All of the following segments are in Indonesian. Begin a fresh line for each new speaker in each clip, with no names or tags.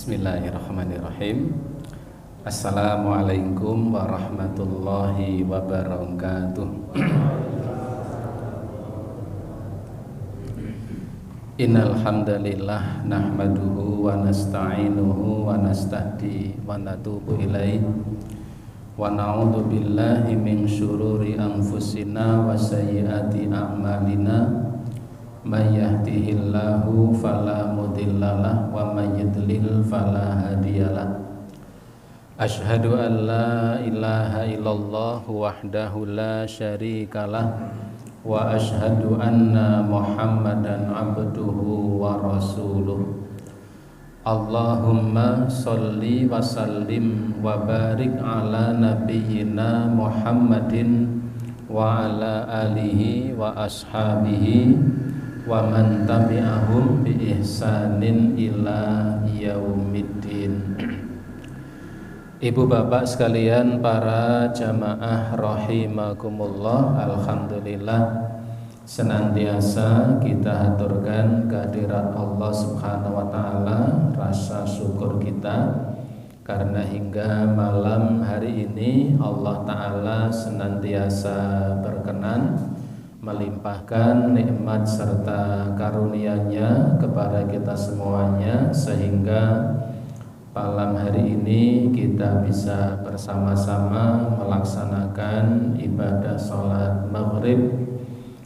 Bismillahirrahmanirrahim. Assalamualaikum warahmatullahi wabarakatuh. Innal hamdalillah nahmaduhu wa nasta'inuhu wa nastahdi wa natubu ilaih wa na'udzu billahi min syururi anfusina wa sayyiati a'malina. May yahdihillahu fala mudhillalah wa may yudlil fala hadiyalah. Asyhadu an la ilaha illallah wahdahu la syarikalah wa asyhadu anna Muhammadan abduhu wa rasuluh. Allahumma sholli wa sallim wa barik ala nabiyyina Muhammadin wa ala alihi wa ashabihi wa man tabi'ahum bi ihsanin ila yaumiddin. Ibu bapak sekalian, para jamaah rahimakumullah, alhamdulillah senantiasa kita haturkan kehadirat Allah Subhanahu wa taala, rasa syukur kita karena hingga malam hari ini Allah taala senantiasa berkenan melimpahkan nikmat serta karunia-Nya kepada kita semuanya, sehingga malam hari ini kita bisa bersama-sama melaksanakan ibadah sholat maghrib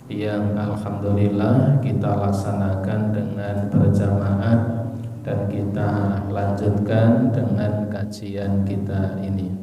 yang alhamdulillah kita laksanakan dengan berjamaah dan kita lanjutkan dengan kajian kita ini.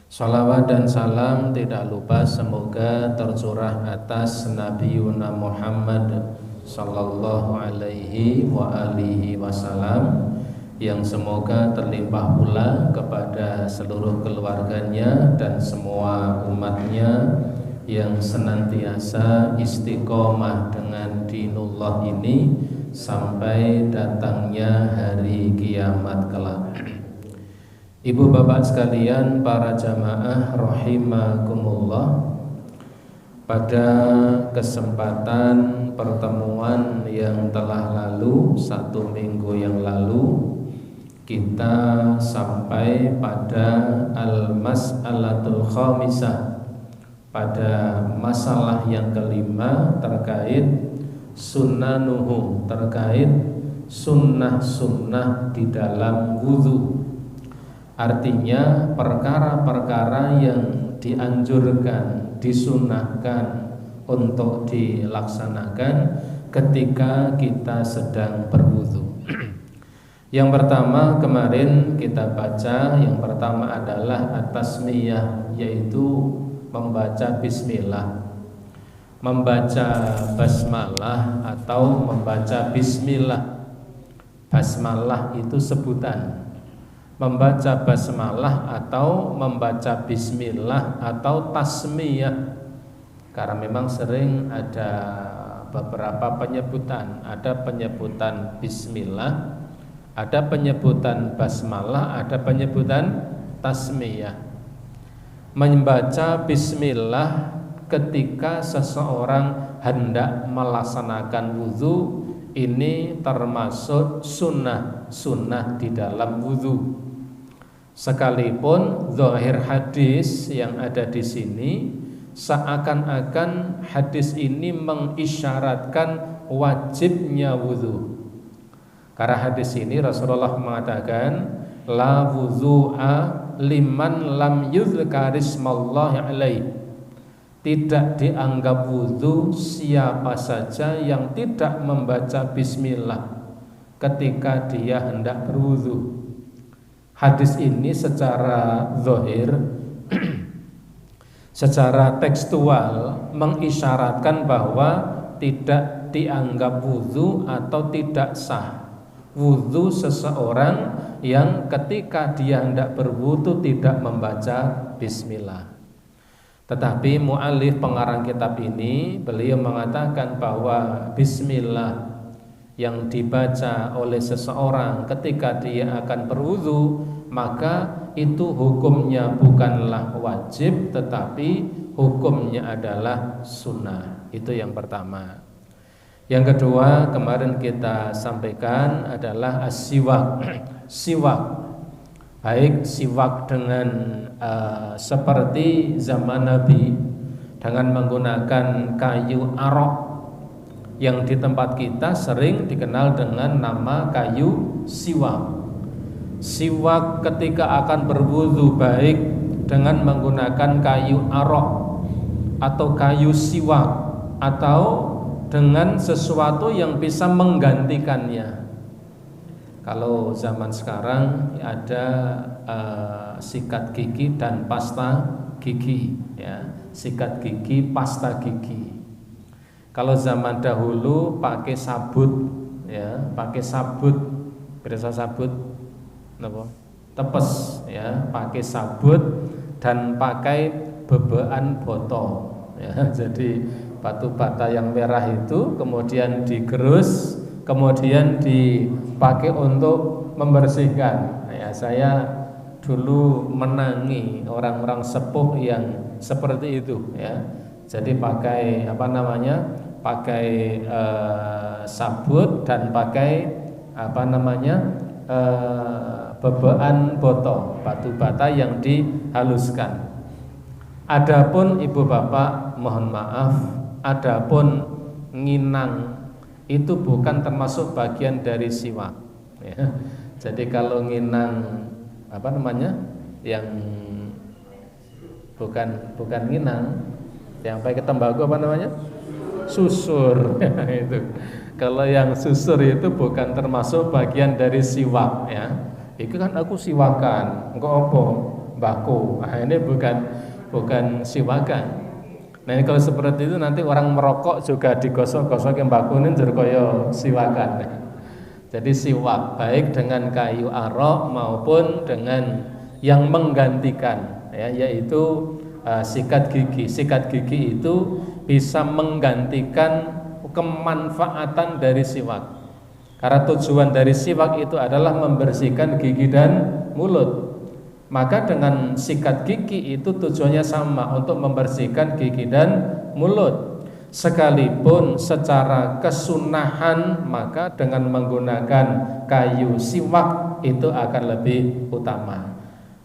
Salawat dan salam tidak lupa semoga tercurah atas Nabi Yuna Muhammad sallallahu alaihi wa alihi wasallam, yang semoga terlimpah pula kepada seluruh keluarganya dan semua umatnya yang senantiasa istiqomah dengan dinullah ini sampai datangnya hari kiamat kelak. Ibu bapak sekalian, para jamaah rahimakumullah, pada kesempatan pertemuan yang telah lalu, 1 minggu yang lalu, kita sampai pada al-mas'alatul khamisah, pada masalah yang kelima terkait sunnanuhu, terkait sunnah-sunnah di dalam wudhu. Artinya perkara-perkara yang dianjurkan, disunahkan untuk dilaksanakan ketika kita sedang berwudu. Yang pertama kemarin kita baca, yang pertama adalah at-tasmiyah, yaitu membaca bismillah, membaca basmalah atau membaca bismillah. Basmalah itu sebutan, membaca basmalah atau membaca bismillah atau tasmiyah, karena memang sering ada beberapa penyebutan, ada penyebutan bismillah, ada penyebutan basmalah, ada penyebutan tasmiyah. Membaca bismillah ketika seseorang hendak melaksanakan wudhu ini termasuk sunnah di dalam wudhu. Sekalipun zahir hadis yang ada di sini seakan-akan hadis ini mengisyaratkan wajibnya wudhu. Karena hadis ini Rasulullah mengatakan la wudhu'a liman lam yuzkarismallahi alaih. Tidak dianggap wudhu siapa saja yang tidak membaca bismillah ketika dia hendak berwudhu. Hadis ini secara zahir secara tekstual mengisyaratkan bahwa tidak dianggap wudhu atau tidak sah wudhu seseorang yang ketika dia hendak berwudhu tidak membaca bismillah. Tetapi mu'allif pengarang kitab ini, beliau mengatakan bahwa bismillah yang dibaca oleh seseorang ketika dia akan berwudu, maka itu hukumnya bukanlah wajib, tetapi hukumnya adalah sunnah. Itu yang pertama. Yang kedua kemarin kita sampaikan adalah as-siwak. Siwak, baik siwak dengan seperti zaman Nabi dengan menggunakan kayu arok yang di tempat kita sering dikenal dengan nama kayu siwak. Siwak ketika akan berwudu baik dengan menggunakan kayu arok atau kayu siwak atau dengan sesuatu yang bisa menggantikannya. Kalau zaman sekarang ada sikat gigi dan pasta gigi, ya, sikat gigi, pasta gigi. Kalau zaman dahulu pakai sabut, ya, pakai sabut, berasa sabut, apa? Tepes, ya, pakai sabut dan pakai bebekan botol, ya. Jadi batu bata yang merah itu kemudian digerus, kemudian dipakai untuk membersihkan. Ya, saya dulu menangi orang-orang sepuh yang seperti itu, ya. Jadi pakai apa namanya? Pakai sabut dan pakai apa namanya? Bebekan botol, batu bata yang dihaluskan. Adapun ibu bapak, mohon maaf, adapun nginang itu bukan termasuk bagian dari siwak, ya. Jadi kalau nginang apa namanya, yang bukan nginang, yang pakai tembakau apa namanya, susur, itu. Kalau yang susur itu bukan termasuk bagian dari siwak, ya. Itu kan aku siwakan, engko opo, mbako. Nah, ini bukan siwakan. Nah, kalau seperti itu nanti orang merokok juga digosok-gosok yang bakunin jadi kaya siwakan. Jadi siwak baik dengan kayu arok maupun dengan yang menggantikan, ya, yaitu sikat gigi. Sikat gigi itu bisa menggantikan kemanfaatan dari siwak. Karena tujuan dari siwak itu adalah membersihkan gigi dan mulut. Maka dengan sikat gigi itu tujuannya sama, untuk membersihkan gigi dan mulut. Sekalipun secara kesunahan, maka dengan menggunakan kayu siwak itu akan lebih utama.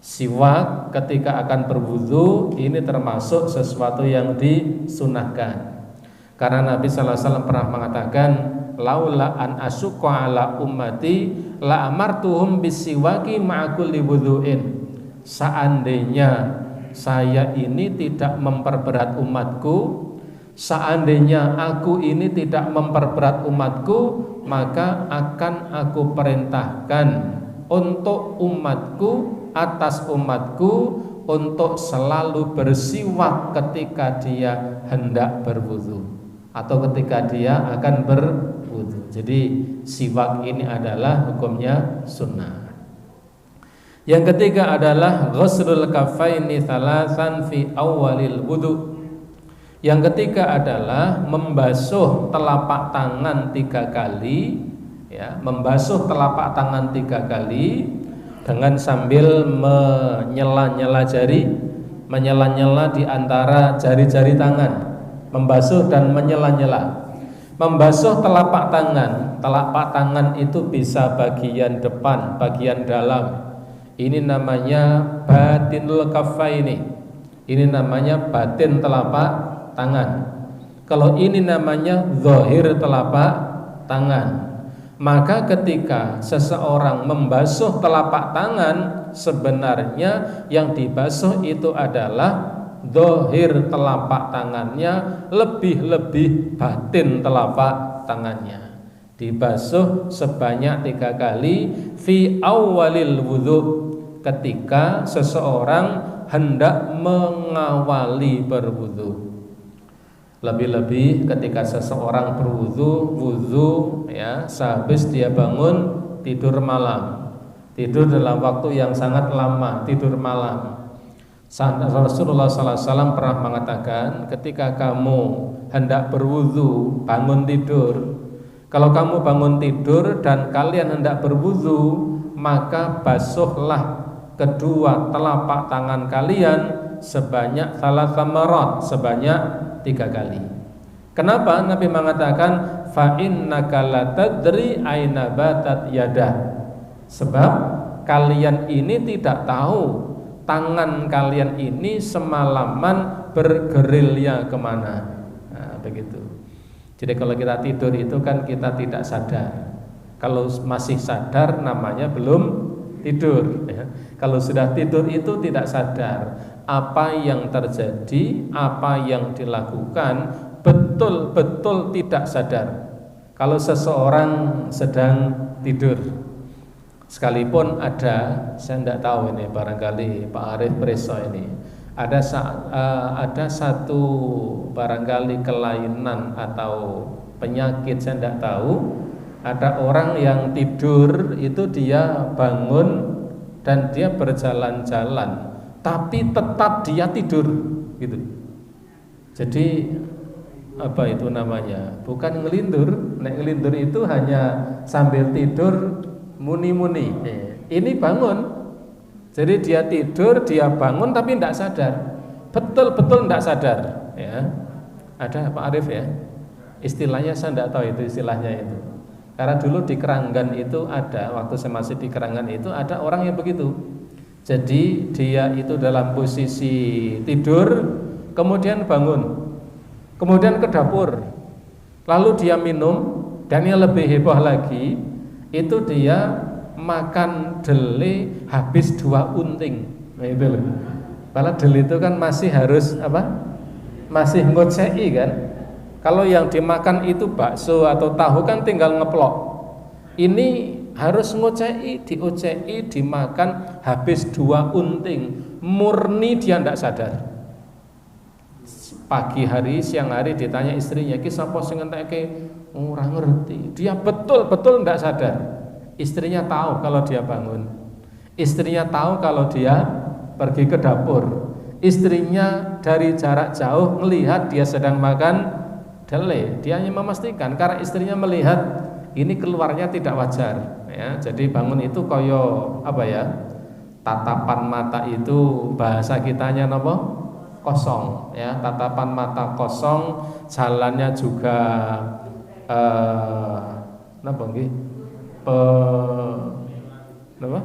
Siwak ketika akan berwudu ini termasuk sesuatu yang disunahkan. Karena Nabi sallallahu alaihi wasallam pernah mengatakan, laula an asyqa ala ummati la amartuhum bisiwaki ma'a kulli wudhu'in. Seandainya saya ini tidak memperberat umatku, seandainya aku ini tidak memperberat umatku, maka akan aku perintahkan untuk umatku, atas umatku, untuk selalu bersiwak ketika dia hendak berwudu atau ketika dia akan berwudu. Jadi siwak ini adalah hukumnya sunnah. Yang ketiga adalah ghuslul kaffaini thalathan fi awalil wudu. Yang ketiga adalah membasuh telapak tangan 3 kali, ya, membasuh telapak tangan 3 kali dengan sambil menyela-nyela jari, menyela-nyela di antara jari-jari tangan. Membasuh dan menyela-nyela. Membasuh telapak tangan itu bisa bagian depan, bagian dalam. Ini namanya batinul kaffaini. Ini namanya batin telapak tangan. Kalau ini namanya zahir telapak tangan. Maka ketika seseorang membasuh telapak tangan, sebenarnya yang dibasuh itu adalah zahir telapak tangannya, lebih-lebih batin telapak tangannya. Dibasuh sebanyak 3 kali fi awalil wudu, ketika seseorang hendak mengawali berwudu. Lebih-lebih ketika seseorang berwudu, ya, sehabis dia bangun tidur malam, tidur dalam waktu yang sangat lama, tidur malam. Rasulullah SAW pernah mengatakan, ketika kamu hendak berwudu, bangun tidur, kalau kamu bangun tidur dan kalian hendak berwudu, maka basuhlah kedua telapak tangan kalian sebanyak 3 marat, sebanyak 3 kali. Kenapa Nabi mengatakan fa innaka la tadri aina batat yadah. Sebab kalian ini tidak tahu tangan kalian ini semalaman bergerilya kemana. Nah, begitu. Jadi kalau kita tidur itu kan kita tidak sadar. Kalau masih sadar namanya belum tidur ya. Kalau sudah tidur itu tidak sadar apa yang terjadi, apa yang dilakukan, betul-betul tidak sadar. Kalau seseorang sedang tidur, sekalipun ada, saya tidak tahu ini, barangkali Pak Arif Preso ini ada satu barangkali kelainan atau penyakit, saya tidak tahu. Ada orang yang tidur itu dia bangun dan dia berjalan-jalan, tapi tetap dia tidur gitu. Jadi apa itu namanya? Bukan ngelindur. Nek ngelindur itu hanya sambil tidur muni-muni. Ini bangun. Jadi dia tidur, dia bangun tapi tidak sadar. Betul-betul tidak sadar ya. Ada Pak Arif ya? Istilahnya saya tidak tahu itu istilahnya itu. Karena dulu di Keranggan itu ada, waktu saya masih di Keranggan itu ada orang yang begitu. Jadi dia itu dalam posisi tidur, kemudian bangun, kemudian ke dapur, lalu dia minum, dan yang lebih heboh lagi itu dia makan dele habis 2 unting. Nah itu loh. Padahal dele itu kan masih harus apa? Masih ngocei kan? Kalau yang dimakan itu bakso atau tahu kan tinggal ngeplok. Ini harus ngocei, diocei, dimakan habis 2 unting. Murni dia tidak sadar. Pagi hari, siang hari ditanya istrinya, "Ki sapa sing ngentekke?" Ora ngerti. Dia betul-betul tidak sadar. Istrinya tahu kalau dia bangun. Istrinya tahu kalau dia pergi ke dapur. Istrinya dari jarak jauh melihat dia sedang makan dele, dia hanya memastikan karena istrinya melihat ini keluarnya tidak wajar ya. Jadi bangun itu koyo apa ya? Tatapan mata itu bahasa kitanya napa? Kosong ya. Tatapan mata kosong, jalannya juga napa nggih? Napa?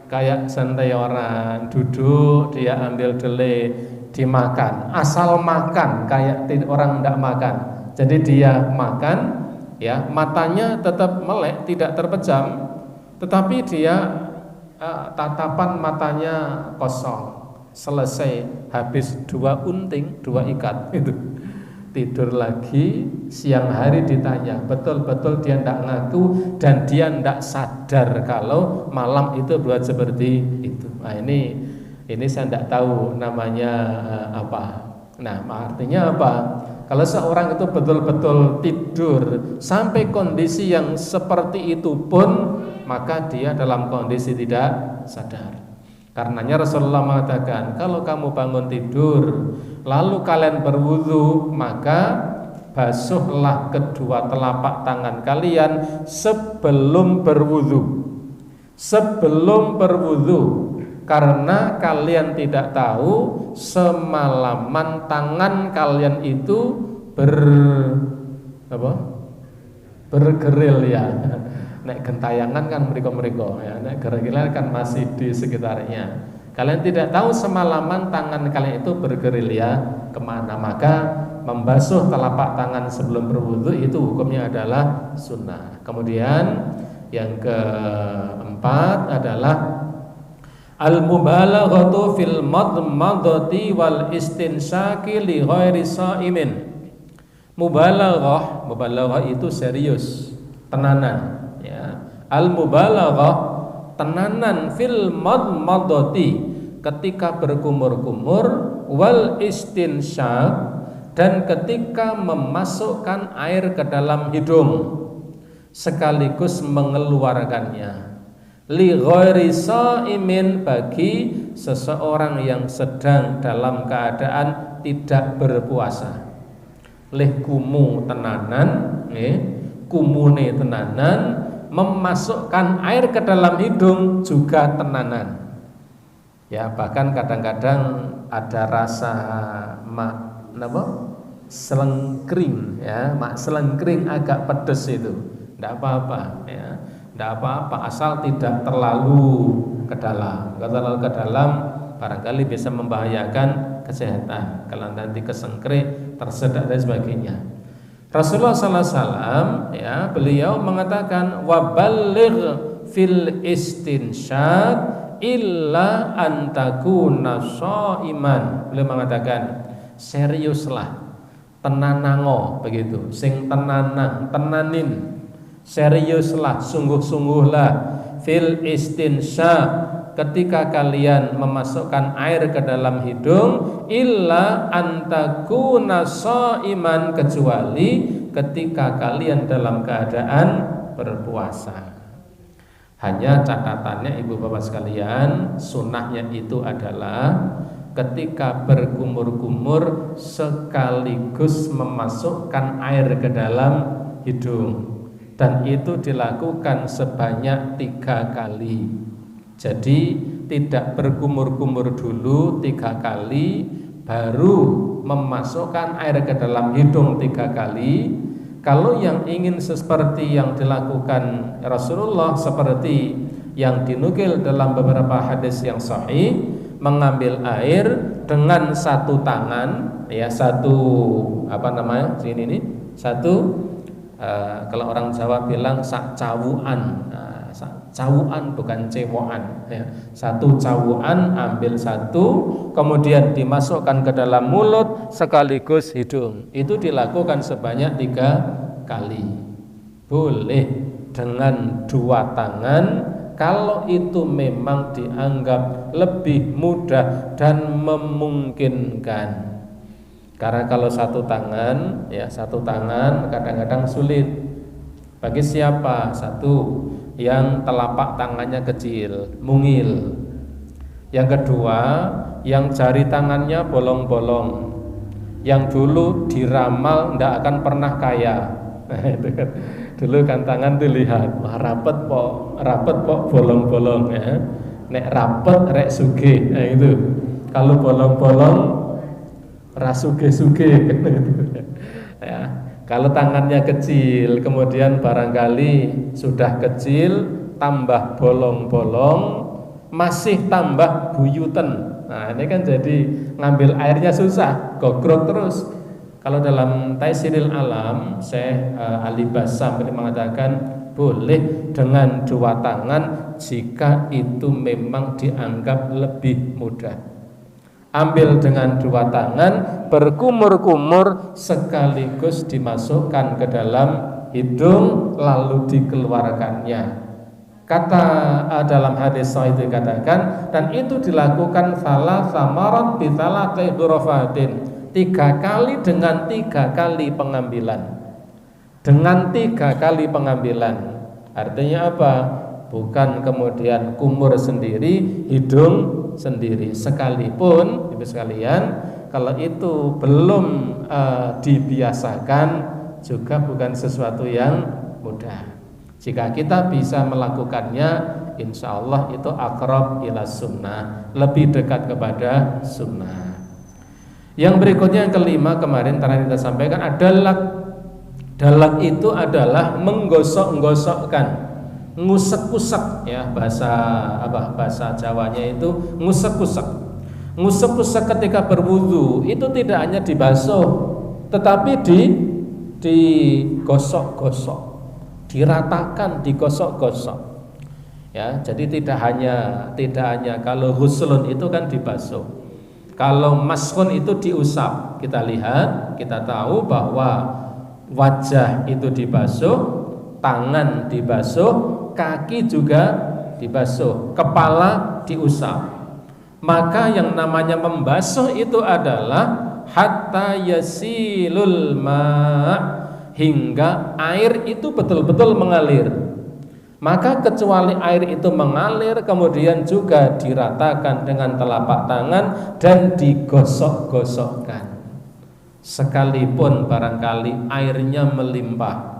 Kayak santai orang duduk dia ambil dele dimakan, asal makan kayak orang tidak makan. Jadi dia makan ya, matanya tetap melek, tidak terpejam, tetapi dia tatapan matanya kosong. Selesai habis 2 unting, 2 ikat itu. Tidur lagi, siang hari ditanya, betul-betul dia tidak ngaku dan dia tidak sadar kalau malam itu buat seperti itu. Nah ini saya tidak tahu namanya apa. Nah artinya apa? Kalau seorang itu betul-betul tidur sampai kondisi yang seperti itu pun, maka dia dalam kondisi tidak sadar. Karenanya Rasulullah mengatakan, kalau kamu bangun tidur lalu kalian berwudu, maka basuhlah kedua telapak tangan kalian sebelum berwudu. Sebelum berwudu, karena kalian tidak tahu semalaman tangan kalian itu bergeril ya. Nek gentayangan kan mereka ya, nek geril kan masih di sekitarnya. Kalian tidak tahu semalaman tangan kalian itu bergerilya kemana, maka membasuh telapak tangan sebelum berwudu itu hukumnya adalah sunnah. Kemudian yang keempat adalah al-mubalaghatu fil madmadati wal istinsyaqi li ghairi shaimin. Mubalaghah itu serius, tenanan ya. Al-mubalaghah tenanan fil madmadati ketika berkumur-kumur, wal istinsyaq dan ketika memasukkan air ke dalam hidung sekaligus mengeluarkannya. Li ghairi shaimin bagi seseorang yang sedang dalam keadaan tidak berpuasa. Leh kumu tenanan, kumune tenanan, memasukkan air ke dalam hidung juga tenanan. Ya, bahkan kadang-kadang ada rasa selengkring ya, mak selengkring agak pedes itu, tidak apa-apa ya, tidak apa-apa asal tidak terlalu ke dalam. Kalau terlalu ke dalam barangkali bisa membahayakan kesehatan. Kalau nanti kesengkrik, tersedak dan sebagainya. Rasulullah SAW ya, beliau mengatakan waballigh fil istinsyaq illa antakuna shaiman. Beliau mengatakan seriuslah, tenanango begitu, sing tenanang, tenanin, seriuslah, sungguh-sungguhlah fil istinsya ketika kalian memasukkan air ke dalam hidung, illa antakuna shaiman, kecuali ketika kalian dalam keadaan berpuasa. Hanya catatannya ibu bapak sekalian, sunnahnya itu adalah ketika berkumur-kumur sekaligus memasukkan air ke dalam hidung, dan itu dilakukan sebanyak 3 kali. Jadi tidak berkumur-kumur dulu 3 kali baru memasukkan air ke dalam hidung 3 kali. Kalau yang ingin seperti yang dilakukan Rasulullah, seperti yang dinukil dalam beberapa hadis yang sahih, mengambil air dengan satu tangan ya, satu apa namanya sini ini satu kalau orang Jawa bilang sak cawuan, cawuan bukan cewoan ya, satu cawuan, ambil satu kemudian dimasukkan ke dalam mulut sekaligus hidung. Itu dilakukan sebanyak 3 kali. Boleh dengan 2 tangan kalau itu memang dianggap lebih mudah dan memungkinkan. Karena kalau satu tangan ya, satu tangan kadang-kadang sulit. Bagi siapa? Satu, yang telapak tangannya kecil, mungil. Yang kedua, yang jari tangannya bolong-bolong. Yang dulu diramal ndak akan pernah kaya. Itu kan. Dulu kan tangan dilihat, wah rapet kok bolong-bolong ya. Nek rapet rek sugih. Nah itu. Kalau bolong-bolong rasuge-suge gitu. Ya. Kalau tangannya kecil, kemudian barangkali sudah kecil tambah bolong-bolong, masih tambah buyuten. Nah, ini kan jadi ngambil airnya susah, gogrok terus. Kalau dalam Taisiril Alam, Syekh Ali Bassam mengatakan boleh dengan 2 tangan jika itu memang dianggap lebih mudah. Ambil dengan 2 tangan, berkumur-kumur sekaligus dimasukkan ke dalam hidung lalu dikeluarkannya. Kata dalam hadis sahih dikatakan, dan itu dilakukan salah samarat bisalah hurrafatin. 3 kali dengan 3 kali pengambilan. Dengan 3 kali pengambilan. Artinya apa? Bukan kemudian kumur sendiri, hidung sendiri. Sekalipun ibu sekalian, kalau itu belum dibiasakan juga bukan sesuatu yang mudah. Jika kita bisa melakukannya, insya Allah itu aqrab ila sunnah, lebih dekat kepada sunnah. Yang berikutnya yang kelima, kemarin terakhir kita sampaikan adalah dalak itu adalah menggosok-gosokkan, ngusek-usek ya, bahasa Jawanya itu ngusek-usek. Ngusek-usek ketika berwudu itu tidak hanya dibasuh, tetapi digosok-gosok, diratakan, digosok-gosok. Ya, jadi tidak hanya kalau ghuslun itu kan dibasuh. Kalau mashun itu diusap. Kita lihat, kita tahu bahwa wajah itu dibasuh, tangan dibasuh, kaki juga dibasuh, kepala diusap. Maka yang namanya membasuh itu adalah hatta yasilul ma', hingga air itu betul-betul mengalir. Maka kecuali air itu mengalir, kemudian juga diratakan dengan telapak tangan dan digosok-gosokkan. Sekalipun barangkali airnya melimpah,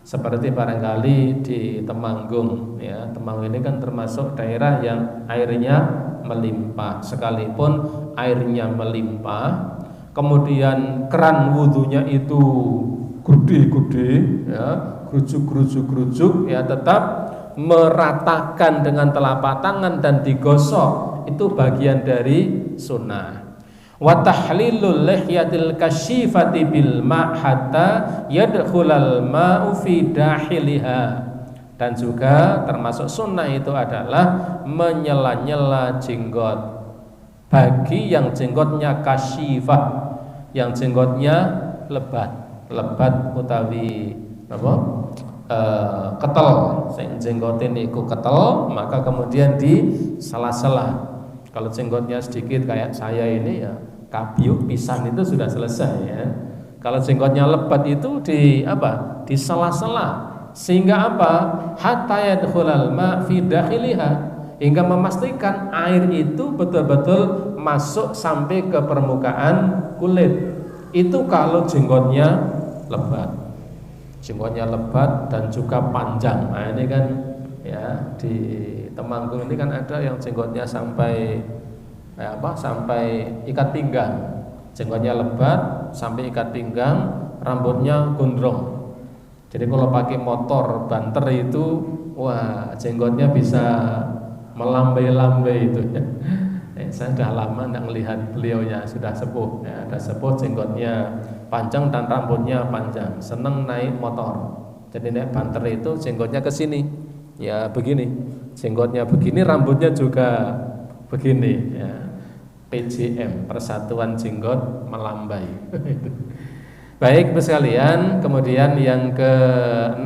seperti barangkali di Temanggung ya, Temanggung ini kan termasuk daerah yang airnya melimpah. Sekalipun airnya melimpah, kemudian keran wudhunya itu gede-gede, ya, gerujuk, ya, tetap meratakan dengan telapak tangan dan digosok, itu bagian dari sunnah. Wa tahlilul lihyatil kasyifati bil ma' hatta yadkhulal ma'u fi dahiliha. Dan juga termasuk sunnah itu adalah menyela-nyela jenggot bagi yang jenggotnya kasyifah, yang jenggotnya lebat utawi apa? Ketel, sing jenggotin iku ketel, maka kemudian di sela-sela. Kalau jenggotnya sedikit kayak saya ini, ya kabiuk pisan itu sudah selesai, ya. Kalau jenggotnya lebat itu di apa? Di sela-sela. Sehingga apa? Hatta yadkhulal ma' fi dakhiliha, hingga memastikan air itu betul-betul masuk sampai ke permukaan kulit. Itu kalau jenggotnya lebat. Jenggotnya lebat dan juga panjang. Nah, ini kan, ya, di Temanggung ini kan ada yang jenggotnya sampai sampai ikat pinggang. Jenggotnya lebat sampai ikat pinggang, rambutnya gondrong. Jadi kalau pakai motor banter itu, wah, jenggotnya bisa melambai-lambai itu, ya. Saya sudah lama tidak melihat beliaunya, sudah sepuh, ya, sudah sepuh, jenggotnya panjang dan rambutnya panjang, seneng naik motor. Jadi naik banter itu jenggotnya ke sini, ya begini, jenggotnya begini, rambutnya juga begini, ya. PJM, Persatuan Jenggot Melambai. Baik, sekalian, kemudian yang ke-6,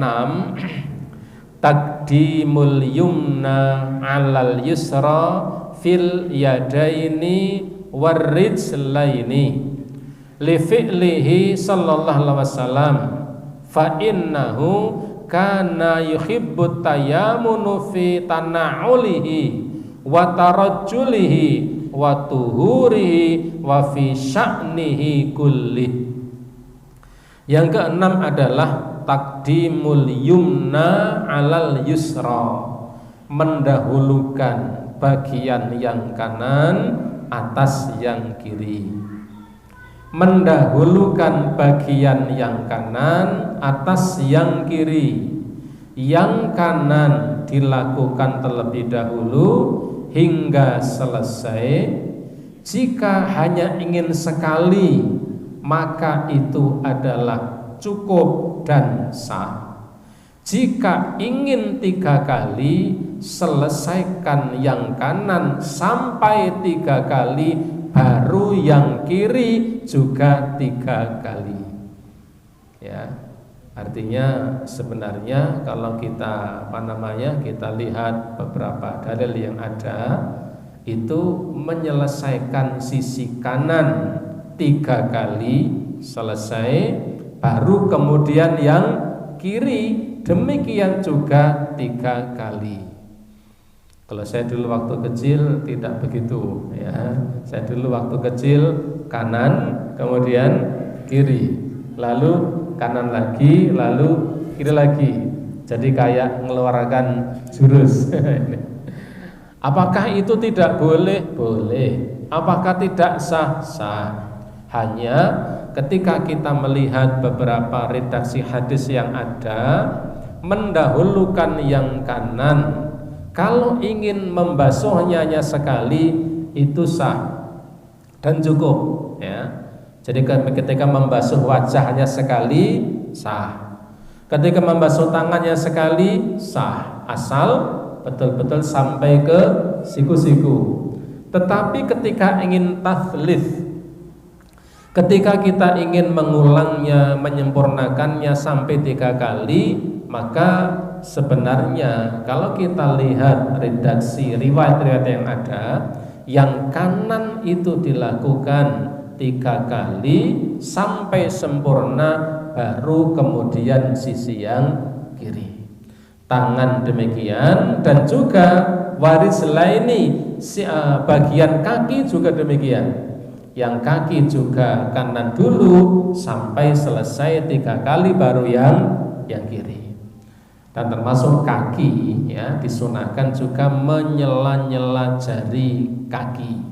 taqdimul yumna 'alal yusra fil yadaini warrijlaini li fi'lihi sallallahu alaihi wasallam fa innahu kana yuhibbut tayammunu fi tana'ulihi wa tarajjulihi wa tuhurihi wa fi sya'nihi kullih. Yang keenam adalah taqdimul yumna 'alal yusra, mendahulukan bagian yang kanan atas yang kiri. Mendahulukan bagian yang kanan atas yang kiri. Yang kanan dilakukan terlebih dahulu hingga selesai. Jika hanya ingin sekali, maka itu adalah cukup dan sah. Jika ingin 3 kali, selesaikan yang kanan sampai 3 kali, baru yang kiri juga 3 kali. Ya, artinya sebenarnya kalau kita kita lihat beberapa dalil yang ada, itu menyelesaikan sisi kanan 3 kali selesai, baru kemudian yang kiri demikian juga 3 kali. Kalau saya dulu waktu kecil tidak begitu, ya. Saya dulu waktu kecil kanan, kemudian kiri, lalu kanan lagi, lalu kiri lagi. Jadi kayak mengeluarkan jurus. Apakah itu tidak boleh? Boleh. Apakah tidak sah? Sah. Hanya ketika kita melihat beberapa redaksi hadis yang ada, mendahulukan yang kanan, kalau ingin membasuhnya hanya sekali, itu sah dan cukup, ya. Jadi ketika membasuh wajah hanya sekali, sah. Ketika membasuh tangannya sekali, sah, asal betul-betul sampai ke siku-siku. Tetapi ketika ingin tathlits, ketika kita ingin mengulangnya, menyempurnakannya sampai 3 kali, maka sebenarnya kalau kita lihat redaksi riwayat-riwayat yang ada, yang kanan itu dilakukan 3 kali sampai sempurna, baru kemudian sisi yang kiri. Tangan demikian, dan juga waris laini, bagian kaki juga demikian. Yang kaki juga kanan dulu sampai selesai 3 kali, baru yang kiri. Dan termasuk kaki, ya, disunahkan juga menyela-nyela jari kaki.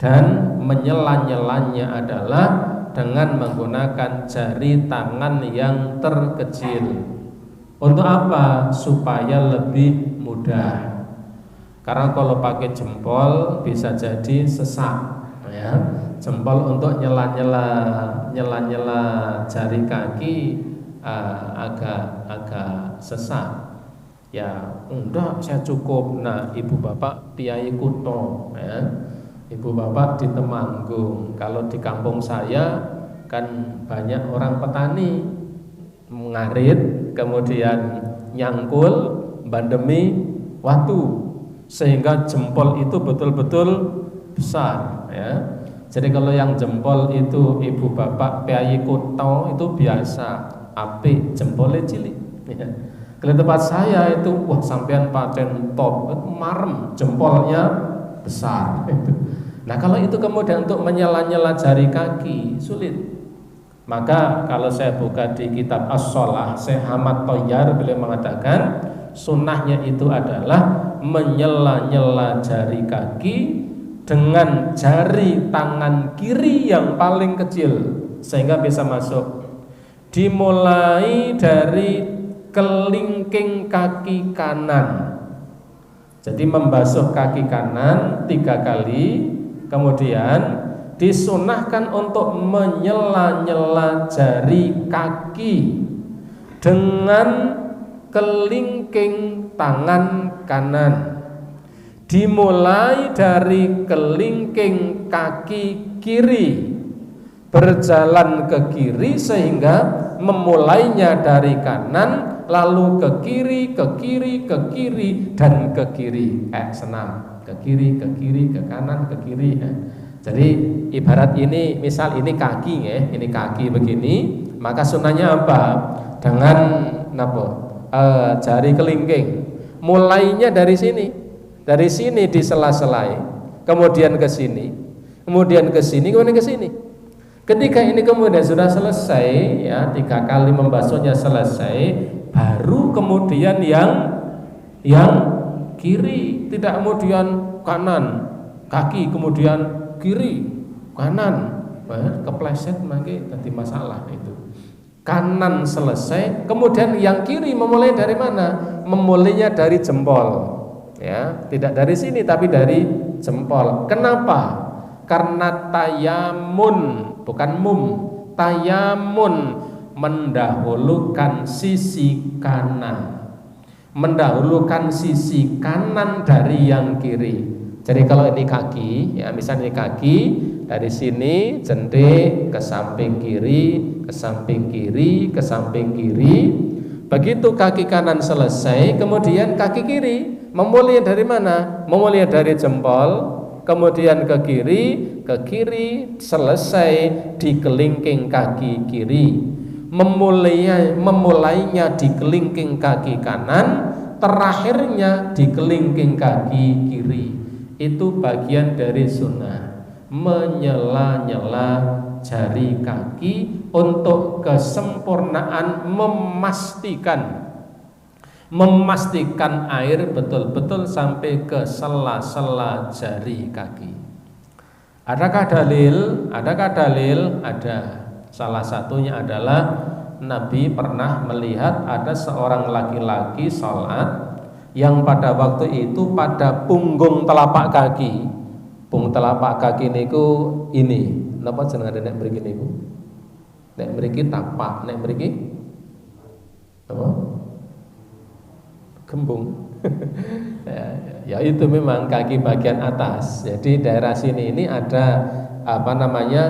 dan menyela-nyelanya adalah dengan menggunakan jari tangan yang terkecil. Untuk apa? Supaya lebih mudah. Karena kalau pakai jempol bisa jadi sesak, ya. Jempol untuk nyela-nyela jari kaki agak sesak. Ya, enggak, saya cukup. Nah, ibu bapak Kiai Kuto, ya. Ibu bapak di Temanggung. Kalau di kampung saya kan banyak orang petani ngarit, kemudian nyangkul, bandemi watu, sehingga jempol itu betul-betul besar, ya. Jadi kalau yang jempol itu ibu bapak Kiai Kuto itu biasa, apik, jempolnya cilik, ya. Kalau tempat saya itu wah sampean paten top, marem, jempolnya besar. Nah kalau itu kemudian untuk menyela-nyela jari kaki sulit. Maka kalau saya buka di kitab As-Shalah, Syekh Ahmad Thoyyar beliau mengatakan sunnahnya itu adalah menyela-nyela jari kaki dengan jari tangan kiri yang paling kecil sehingga bisa masuk. Dimulai dari kelingking kaki kanan. Jadi membasuh kaki kanan 3 kali, kemudian disunahkan untuk menyela-nyela jari kaki dengan kelingking tangan kanan. Dimulai dari kelingking kaki kiri, berjalan ke kiri sehingga memulainya dari kanan, lalu ke kiri, ke kiri, ke kiri, dan ke kiri. Senam, ke kiri, ke kanan, ke kiri, ya. Jadi ibarat ini, misal ini kaki, ya, ini kaki begini, maka sunnahnya apa? Dengan jari kelingking. Mulainya dari sini disela-selai, kemudian ke sini, kemudian ke sini, kemudian ke sini. Ketika ini kemudian sudah selesai, ya, 3 kali membasuhnya selesai, baru kemudian yang kiri, tidak kemudian kanan kaki kemudian kiri kanan, kepleset mangke dadi masalah itu. Kanan selesai, kemudian yang kiri memulai dari mana? Memulainya dari jempol, ya, tidak dari sini tapi dari jempol. Kenapa? Karena tayamun, bukan tayamun, mendahulukan sisi kanan, mendahulukan sisi kanan dari yang kiri. Jadi kalau ini kaki, ya, misalnya ini kaki, dari sini jentik ke samping kiri, ke samping kiri, ke samping kiri. Begitu kaki kanan selesai, kemudian kaki kiri memulai dari mana? Memulai dari jempol, kemudian ke kiri selesai di kelingking kaki kiri. Memulainya di kelingking kaki kanan, terakhirnya di kelingking kaki kiri. Itu bagian dari sunnah, menyela-nyela jari kaki untuk kesempurnaan memastikan air betul-betul sampai ke sela-sela jari kaki. Adakah dalil? Ada. Salah satunya adalah Nabi pernah melihat ada seorang laki-laki sholat yang pada waktu itu pada punggung telapak kaki. Punggung telapak kaki niku ini. Napa jenenge nek mriki niku? Nek mriki tapak, nek mriki apa? Gembung. Ya itu memang kaki bagian atas. Jadi daerah sini ini ada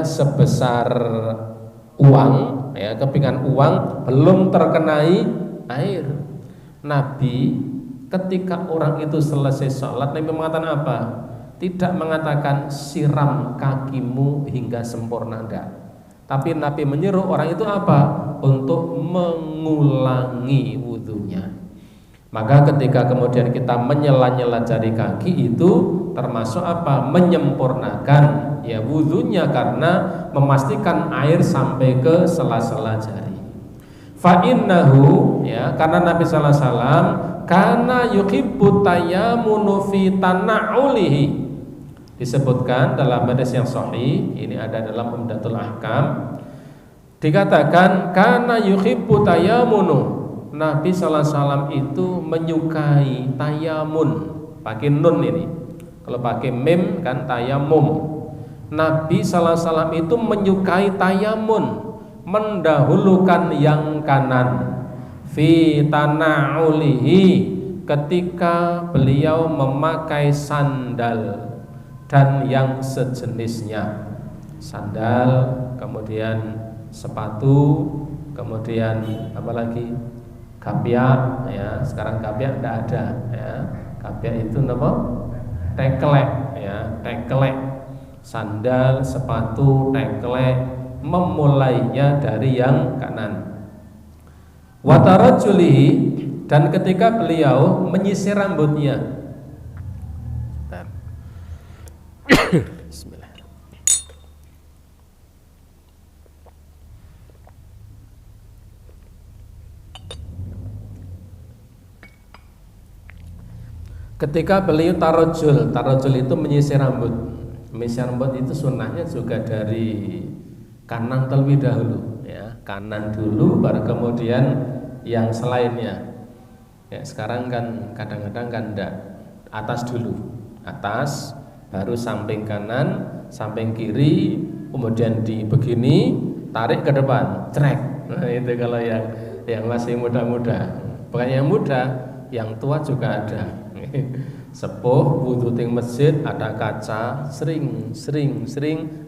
sebesar uang, ya, kepingan uang belum terkenai air. Nabi ketika orang itu selesai sholat, Nabi mengatakan apa? Tidak mengatakan siram kakimu hingga sempurna, enggak. Tapi Nabi menyuruh orang itu apa? Untuk mengulangi wudunya. Maka ketika kemudian kita menyela-nyela jari kaki itu termasuk apa? Menyempurnakan, ya, wudunya karena memastikan air sampai ke sela-sela jari. Fa innahu, ya, karena Nabi sallallahu alaihi wasallam karena yuhibbu tayammunu fi tana'ulihi. Disebutkan dalam hadis yang sahih, ini ada dalam Umdatul Ahkam, dikatakan kana yuhibbu tayamunu. Nabi sallallahu alaihi wasallam itu menyukai tayamun, pakai nun ini. Kalau pakai mim kan tayamum. Nabi sallallahu alaihi wasallam itu menyukai tayamun, mendahulukan yang kanan fi tana'ulihi, ketika beliau memakai sandal dan yang sejenisnya. Sandal, kemudian sepatu, kemudian apa lagi? Kapia, ya. Sekarang kapia tidak ada, ya. Kapia itu apa? Teklek, ya, teklek. Sandal, sepatu, teklek, memulainya dari yang kanan. Wa tarajulihi, dan ketika beliau menyisir rambutnya. Bismillah. Ketika beliau tarojul itu menyisir rambut. Menyisir rambut itu sunnahnya juga dari kanan terlebih dahulu, ya, kanan dulu baru kemudian yang selainnya. Ya, sekarang kan kadang-kadang kan enggak, atas dulu, atas baru samping kanan, samping kiri, kemudian di begini, tarik ke depan, trek. Nah, itu kalau yang masih muda-muda. Bukan yang muda, yang tua juga ada. Sepuh wudu ting masjid ada kaca, sering,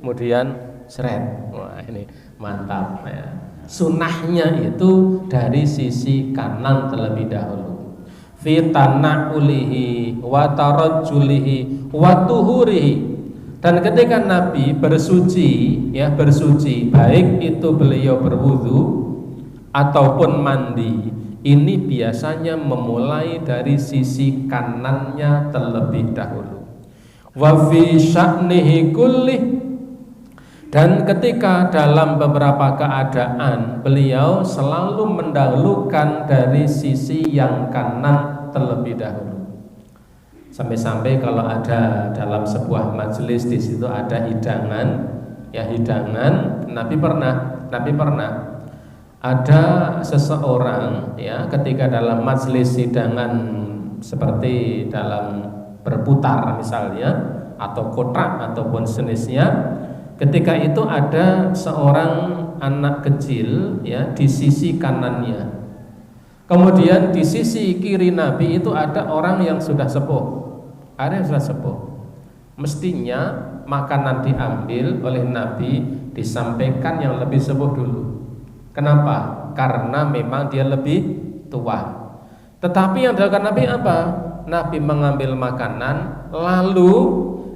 kemudian seret. Wah, ini mantap, ya. Sunnahnya itu dari sisi kanan terlebih dahulu. Fi tana'ulihi wa tarajjulihi wa tuhurihi. Dan ketika Nabi bersuci, ya, bersuci, baik itu beliau berwudu ataupun mandi, ini biasanya memulai dari sisi kanannya terlebih dahulu. Wa fi sya'nihi kullih, dan ketika dalam beberapa keadaan beliau selalu mendahulukan dari sisi yang kanan terlebih dahulu. Sampai-sampai kalau ada dalam sebuah majelis di situ ada hidangan, ya hidangan, Nabi pernah ada seseorang, ya, ketika dalam majelis hidangan seperti dalam berputar misalnya atau kotak ataupun sejenisnya, ketika itu ada seorang anak kecil, ya, di sisi kanannya. Kemudian di sisi kiri Nabi itu ada orang yang sudah sepuh. Ada yang sudah sepuh. Mestinya makanan diambil oleh Nabi, disampaikan yang lebih sepuh dulu. Kenapa? Karena memang dia lebih tua. Tetapi yang dilakukan Nabi apa? Nabi mengambil makanan, lalu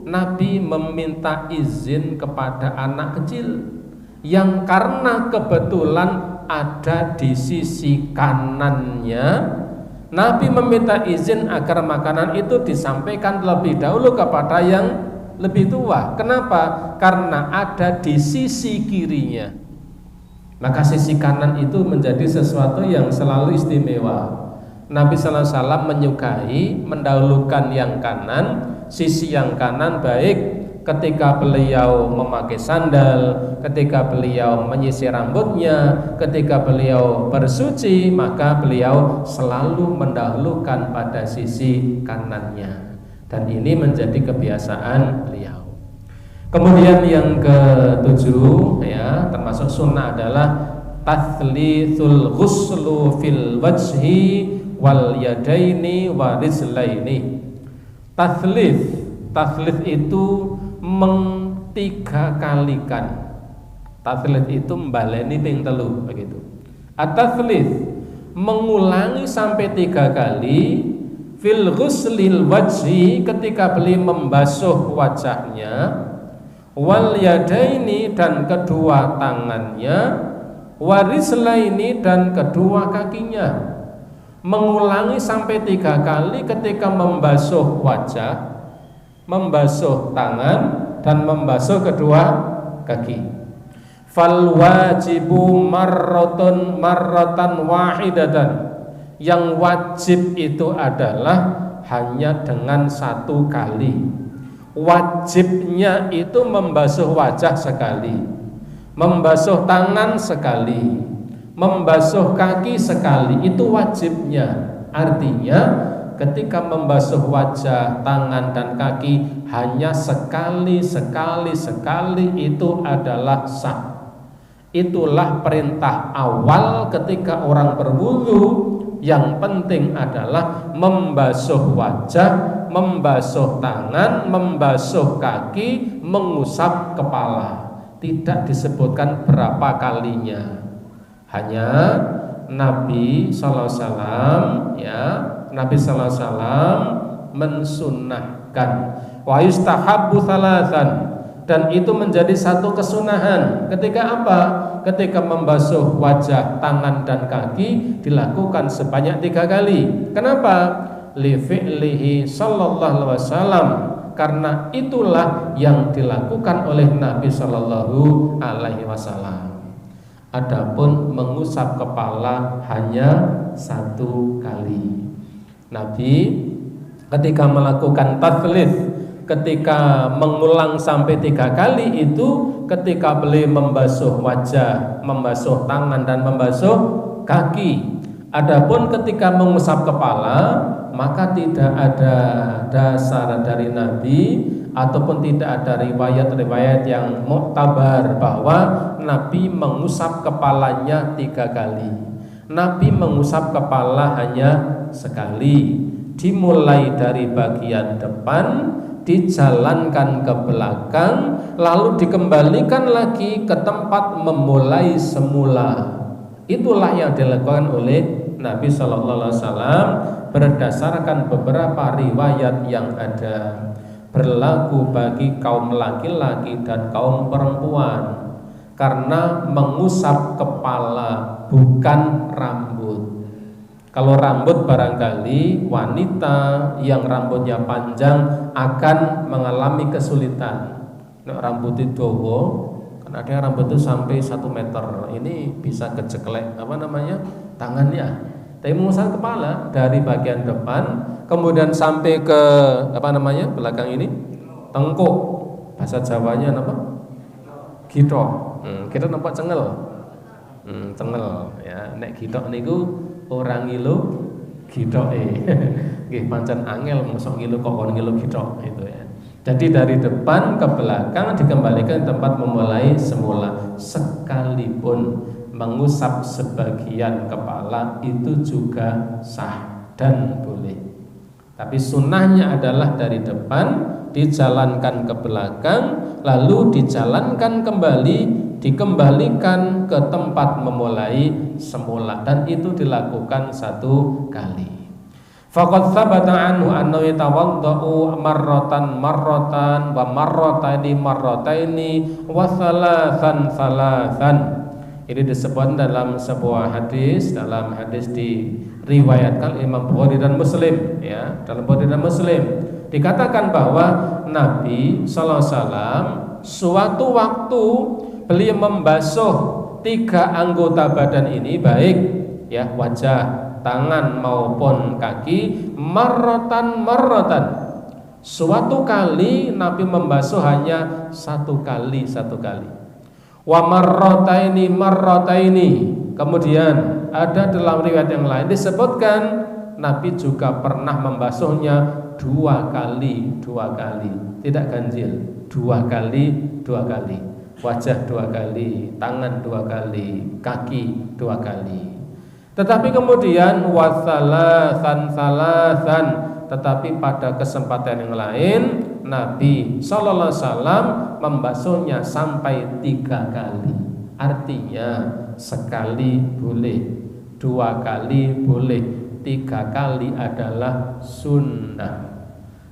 Nabi meminta izin kepada anak kecil yang karena kebetulan ada di sisi kanannya. Nabi meminta izin agar makanan itu disampaikan lebih dahulu kepada yang lebih tua. Kenapa? Karena ada di sisi kirinya. Maka sisi kanan itu menjadi sesuatu yang selalu istimewa. Nabi sallallahu alaihi wasallam menyukai mendahulukan yang kanan, sisi yang kanan, baik ketika beliau memakai sandal, ketika beliau menyisir rambutnya, ketika beliau bersuci, maka beliau selalu mendahulukan pada sisi kanannya. Dan ini menjadi kebiasaan beliau. Kemudian yang ketujuh, ya, termasuk sunnah adalah tathlithul ghuslu fil wajhi wal yadaini wa rizlaini. Tathlith itu mentiga kalikan. Tathlith itu mbaleni ping telu begitu. At-tathlith mengulangi sampai 3 kali fil ghuslil wajhi, ketika beliau membasuh wajahnya, wal yadaini, dan kedua tangannya, warislaini, dan kedua kakinya. Mengulangi sampai 3 kali ketika membasuh wajah, membasuh tangan, dan membasuh kedua kaki. Fal wajibu marratan wahidatan. Yang wajib itu adalah hanya dengan 1 kali. Wajibnya itu membasuh wajah sekali, membasuh tangan sekali, membasuh kaki sekali, itu wajibnya. Artinya ketika membasuh wajah, tangan dan kaki hanya sekali itu adalah sah. Itulah perintah awal ketika orang berwudu. Yang penting adalah membasuh wajah, membasuh tangan, membasuh kaki, mengusap kepala. Tidak disebutkan berapa kalinya. Hanya Nabi sallallahu alaihi wasallam Nabi sallallahu alaihi wasallam mensunnahkan wa yustahabbu thalathan, dan itu menjadi satu kesunahan. Ketika apa? Ketika membasuh wajah, tangan dan kaki dilakukan sebanyak 3 kali. Kenapa? Li fi'lihi sallallahu alaihi wasallam, karena itulah yang dilakukan oleh Nabi sallallahu alaihi wasallam. Adapun mengusap kepala hanya 1 kali. Nabi ketika melakukan tathlits, ketika mengulang sampai 3 kali itu ketika beliau membasuh wajah, membasuh tangan dan membasuh kaki. Adapun ketika mengusap kepala, maka tidak ada dasar dari Nabi ataupun tidak ada riwayat-riwayat yang muktabar bahwa Nabi mengusap kepalanya 3 kali. Nabi mengusap kepala hanya sekali, dimulai dari bagian depan, dijalankan ke belakang, lalu dikembalikan lagi ke tempat memulai semula. Itulah yang dilakukan oleh Nabi Sallallahu Alaihi Wasallam berdasarkan beberapa riwayat yang ada. Berlaku bagi kaum laki-laki dan kaum perempuan, karena mengusap kepala bukan rambut. Kalau rambut barangkali wanita yang rambutnya panjang akan mengalami kesulitan. Rambut itu dowo, kan ada yang rambut itu sampai 1 meter. Ini bisa keceklek tangannya. Tapi mengusap kepala dari bagian depan, kemudian sampai ke belakang ini, tengkuk. Bahasa Jawanya apa? Gito. Kita nampak cengel. Cengel ya. Nek gito niku orang ngilu gitoke. Nggih pancen angel mosok ngilu kok kon ngilu gitok itu ya. Jadi dari depan ke belakang dikembalikan tempat memulai semula. Sekalipun mengusap sebagian kepala itu juga sah dan boleh. Tapi sunnahnya adalah dari depan dijalankan ke belakang, lalu dijalankan kembali, dikembalikan ke tempat memulai semula, dan itu dilakukan 1 kali. Faqad thabata anhu annahu yatawaddau marratan wa marrataini wa thalathan. Ini disebut dalam sebuah hadis, dalam hadis diriwayatkan Imam Bukhari dan Muslim ya, dalam Bukhari dan Muslim dikatakan bahwa Nabi sallallahu alaihi wasallam suatu waktu beliau membasuh 3 anggota badan ini, baik ya wajah, tangan maupun kaki, marrotan. Suatu kali Nabi membasuh hanya 1 kali. Wa marrotaini. Kemudian ada dalam riwayat yang lain disebutkan Nabi juga pernah membasuhnya 2 kali. Tidak ganjil, 2 kali. Wajah 2 kali, tangan 2 kali, kaki 2 kali. Tetapi kemudian salasan, tetapi pada kesempatan yang lain Nabi sallallahu alaihi wasallam membasuhnya sampai 3 kali. Artinya sekali boleh, 2 kali boleh, 3 kali adalah sunnah.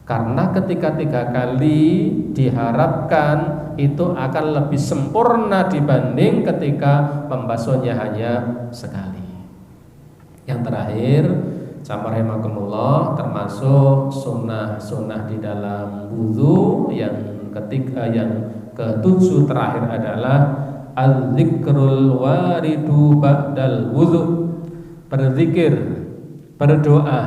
Karena ketika 3 kali diharapkan itu akan lebih sempurna dibanding ketika membasuhnya hanya sekali. Yang terakhir, Bismillahirrahmanirrahim, termasuk sunnah di dalam wudu yang ketiga, yang ke-7 terakhir adalah al-dzikrul waridu ba'dal wudu. Berzikir, berdoa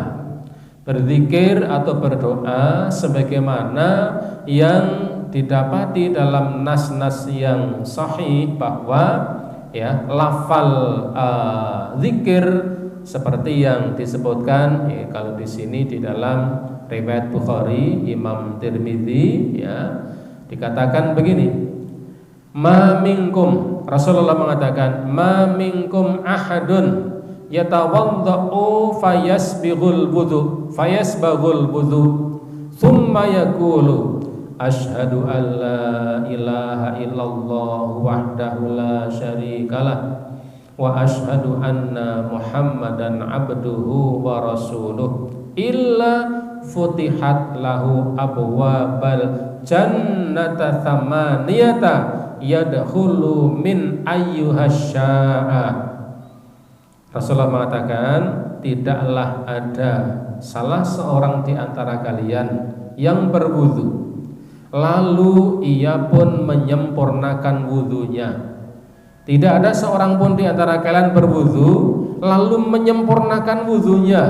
berzikir atau berdoa sebagaimana yang didapati dalam nas-nas yang sahih bahwa ya lafal zikir seperti yang disebutkan ya, kalau di sini di dalam riwayat Bukhari, Imam Tirmidzi ya dikatakan begini, ma minkum, Rasulullah mengatakan ma minkum ahadun yatawaddau fayasbighul wudu thumma yaqulu asyhadu an la ilaha illallah wahdahu la syarikalah wa asyhadu anna muhammadan abduhu wa rasuluh illa futihat lahu abwabal jannata thamaniyata yadkhulu min ayyuhasya'a. Rasulullah mengatakan tidaklah ada salah seorang di antara kalian yang berwudu lalu ia pun menyempurnakan wudunya. Tidak ada seorang pun di antara kalian berwudu lalu menyempurnakan wudunya,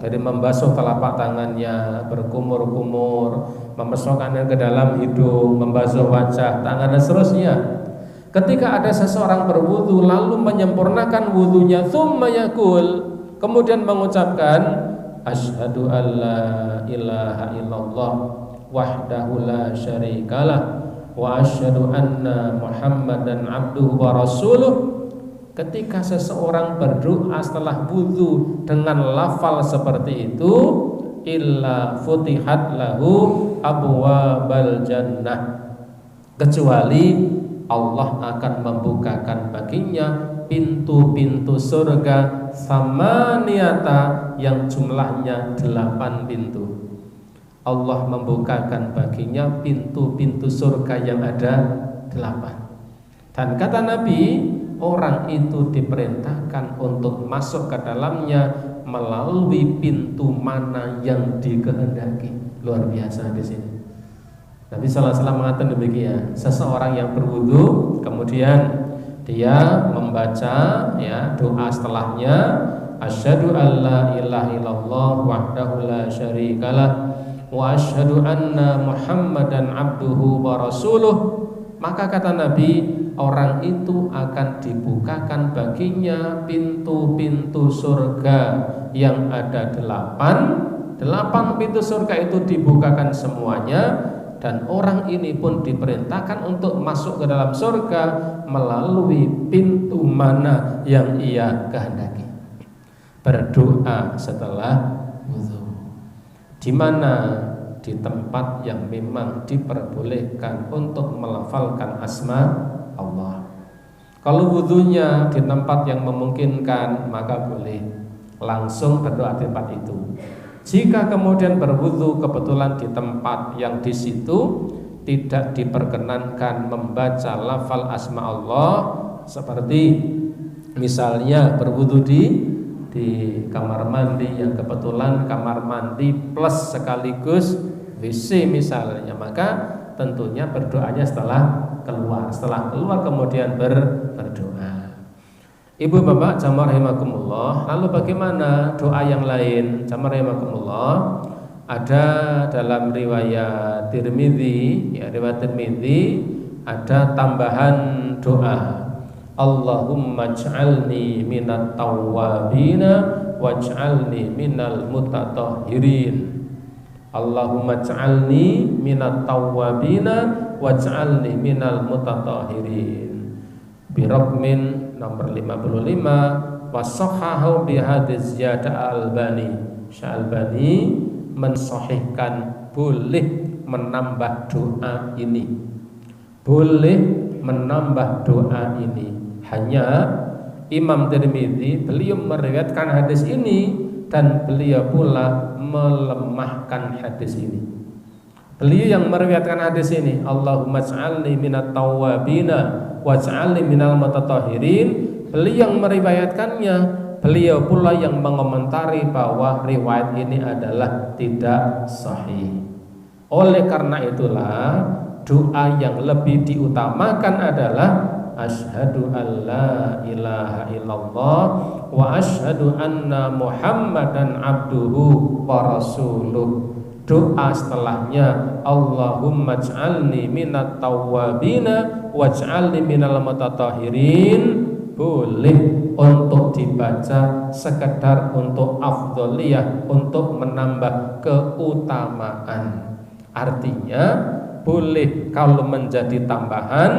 dari membasuh telapak tangannya, berkumur-kumur, memasukkannya ke dalam hidung, membasuh wajah, tangan dan seterusnya. Ketika ada seseorang berwudu lalu menyempurnakan wudunya, tsumma yaqul, kemudian mengucapkan asyhadu alla ilaha illallah wahdahu la syarikalah wa asyhadu anna muhammadan abduhu wa rasuluh. Ketika seseorang berdoa setelah wudu dengan lafal seperti itu, illa futihat lahu abwabal jannah, kecuali Allah akan membukakan baginya pintu-pintu surga samaniyata yang jumlahnya 8 pintu. Allah membukakan baginya pintu-pintu surga yang ada 8. Dan kata Nabi, orang itu diperintahkan untuk masuk ke dalamnya melalui pintu mana yang dikehendaki. Luar biasa di sini. Nabi sallallahu alaihi wasallam mengatakan demikian, seseorang yang berwudu kemudian dia membaca ya doa setelahnya asyhadu alla ilaha illallah wahdahu la syarikalah wa asyhadu anna muhammadan abduhu wa rasuluh, maka kata Nabi, orang itu akan dibukakan baginya pintu-pintu surga yang ada 8 pintu surga itu dibukakan semuanya. Dan orang ini pun diperintahkan untuk masuk ke dalam surga melalui pintu mana yang ia kehendaki. Berdoa setelah wudu, di mana di tempat yang memang diperbolehkan untuk melafalkan asma Allah. Kalau wudunya di tempat yang memungkinkan, maka boleh langsung berdoa di tempat itu. Jika kemudian berwudu kebetulan di tempat yang di situ tidak diperkenankan membaca lafal asma Allah, seperti misalnya berwudu di kamar mandi yang kebetulan kamar mandi plus sekaligus WC misalnya, maka tentunya berdoanya setelah keluar kemudian berdoa. Ibu bapak jamaah rahimakumullah, lalu bagaimana doa yang lain? Jamaah rahimakumullah, ada dalam riwayat Tirmidzi, ya riwayat Tirmidzi ada tambahan doa. Allahumma ij'alni minat tawwabina waj'alni minal mutatahhirin. Allahumma ij'alni minat tawwabina waj'alni minal mutatahhirin. Birokmin nomor 55 wasahhahu bihadis ziyadah Albani. Syalbani mensahihkan boleh menambah doa ini. Boleh menambah doa ini. Hanya Imam Tirmidzi beliau meriwayatkan hadis ini dan beliau pula melemahkan hadis ini. Beliau yang meriwayatkan hadis ini, Allahumma ij'alni minat tawwabina waj'alni minal mutatahhirin, beliau yang meriwayatkannya, beliau pula yang mengomentari bahwa riwayat ini adalah tidak sahih. Oleh karena itulah doa yang lebih diutamakan adalah asyhadu alla ilaha illallah wa asyhadu anna Muhammadan abduhu wa rasuluh. Doa setelahnya Allahumma ij'alni minat tawwabina waj'alni minal mutatahhirin, boleh untuk dibaca sekedar untuk afdholiyah, untuk menambah keutamaan. Artinya boleh kalau menjadi tambahan,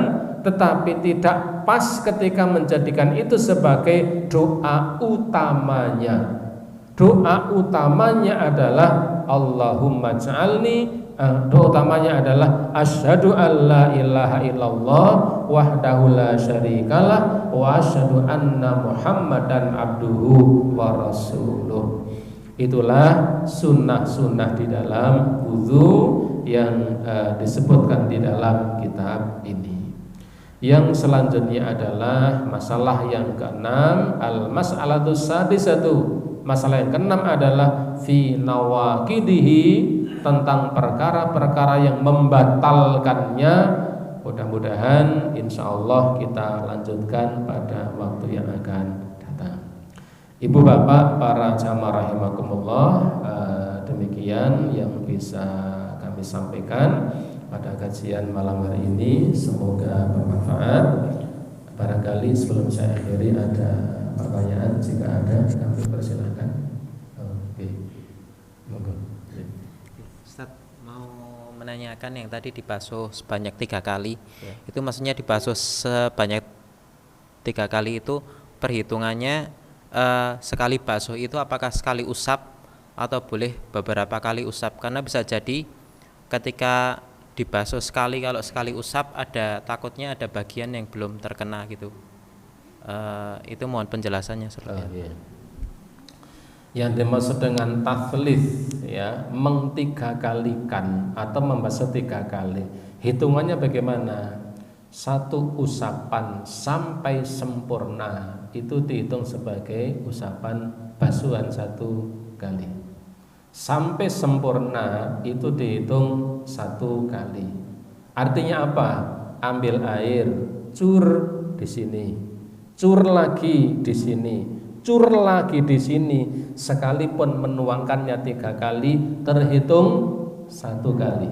tetapi tidak pas ketika menjadikan itu sebagai doa utamanya. Doa utamanya adalah Allahumma ja'alni, doa utamanya adalah asyhadu alla ilaha illallah wahdahu la syarikalah wa asyhadu anna Muhammadan abduhu wa rasuluh. Itulah sunnah-sunnah di dalam wudu yang disebutkan di dalam kitab ini. Yang selanjutnya adalah masalah yang keenam, al-mas'alatus sadisatu. Masalah yang keenam adalah fi nawaqidihi, tentang perkara-perkara yang membatalkannya. Mudah-mudahan insyaallah kita lanjutkan pada waktu yang akan datang. Ibu bapak para jamaah rahimakumullah, demikian yang bisa kami sampaikan pada kajian malam hari ini. Semoga bermanfaat. Barangkali sebelum saya akhiri ada pertanyaan, jika ada kami persilahkan. Oke. Monggo.
Ustaz, mau menanyakan yang tadi dibasuh sebanyak 3 kali,
Ya.
itu maksudnya dibasuh sebanyak 3 kali itu perhitungannya sekali basuh itu apakah sekali usap atau boleh beberapa kali usap? Karena bisa jadi ketika dibasuh sekali, kalau sekali usap ada takutnya ada bagian yang belum terkena gitu. Itu mohon penjelasannya seperti itu.
Iya. Yang dimaksud dengan tathlits, ya, mengtigakalikan atau membasuh 3 kali. Hitungannya bagaimana? 1 usapan sampai sempurna itu dihitung sebagai usapan basuhan 1 kali. Sampai sempurna itu dihitung 1 kali. Artinya apa? Ambil air, cur di sini, cur lagi di sini, cur lagi di sini, sekalipun menuangkannya 3 kali terhitung 1 kali.